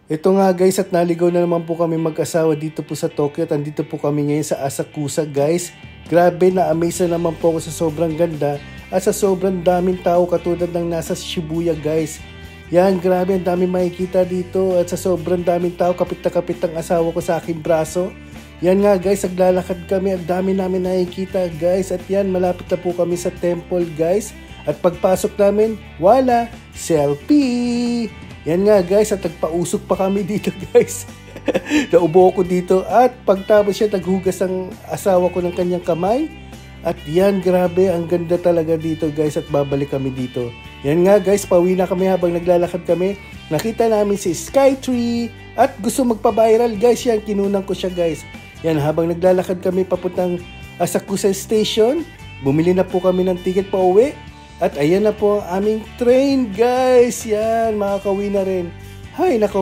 Ito nga guys, at naligaw na naman po kami mag-asawa dito po sa Tokyo at andito po kami ngayon sa Asakusa guys. Grabe, na-amaze na naman po ako sa sobrang ganda at sa sobrang daming tao katulad ng nasa Shibuya guys. Yan, grabe, ang daming makikita dito at sa sobrang daming tao, kapit na kapit ang asawa ko sa aking braso. Yan nga guys, naglalakad kami, ang dami namin nakikita guys at yan, malapit na po kami sa temple guys. At pagpasok namin, wala, selfie! Yan nga guys, at nagpausok pa kami dito guys. Naubo ko dito at pagtapos siya naghugas ang asawa ko ng kanyang kamay. At yan, grabe, ang ganda talaga dito guys at babalik kami dito. Yan nga guys, pauwi na kami habang naglalakad kami. Nakita namin si Skytree at gusto magpa-viral guys. Yan, kinunan ko siya guys. Yan, habang naglalakad kami papuntang Asakusa Station, bumili na po kami ng ticket pa uwi. At ayan na po ang aming train guys. Yan, makakauwi na rin. Hay, nako.